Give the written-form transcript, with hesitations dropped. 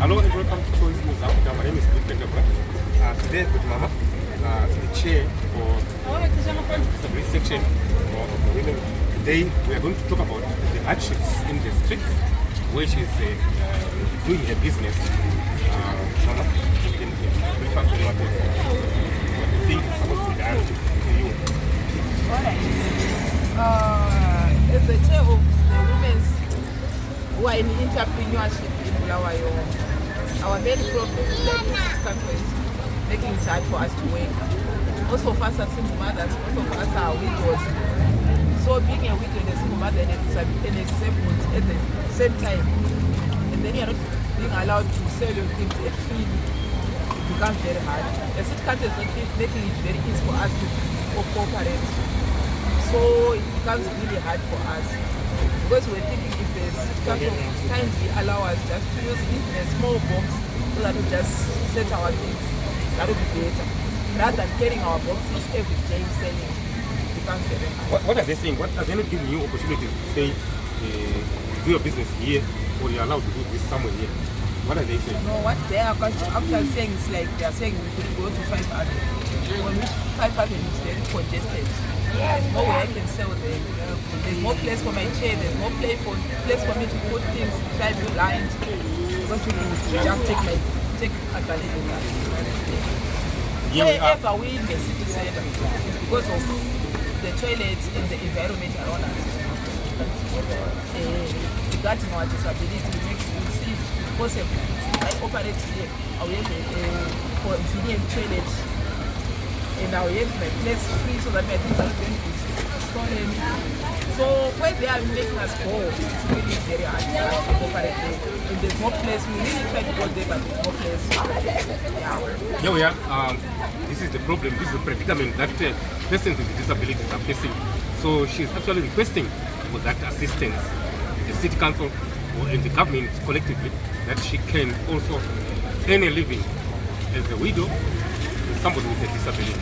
Hello and welcome to Choice News Africa. My name is Chris Peterborough. Today with Mama, the chair for the disability section of the women. Today we are going to talk about the hardships in the streets where she's doing her business. Mama, you can brief us on what you think is supposed to be done to you. Alright. As the chair of the women's who are in entrepreneurship in Bulawayo, our main problem is that this country is making it hard for us to work. Most of us are single mothers, most of us are widows. So being a widow and a single mother and disabled at the same time, and then you're not being allowed to sell your things freely, it becomes very hard. The city country is not making it very easy for us to cooperate. So it becomes really hard for us. Because we're thinking if there's kindly allow us just to use it in a small box so that we just set our things, that would be better. Rather than carrying our boxes every day selling, it becomes very hard. What are they saying? What are they not giving you opportunities to say, do your business here, or you're allowed to do this somewhere here? What are they saying? No, what they are actually saying is like they are saying we should go to 500. On which 500 is very congested. There's no way I can sell there. There's no place for my chair, there's no place for me to put things if I'm blind. Because you can just take advantage of that. Wherever we in the city center, it's because of the toilets and the environment around us. Regarding our disability, it makes you see possible. If I operate here, I will have a convenient toilet. And I will have my place free so that my things are going to be stolen. So where they are making us go, it's really very hard to operate there. If there's no place, we really try to go there, but there's no place. Yeah. Here we are. This is the problem. This is the predicament that persons with disabilities are facing. So she's actually requesting for that assistance, the city council or in the government collectively, that she can also earn a living as a widow, somebody with a disability.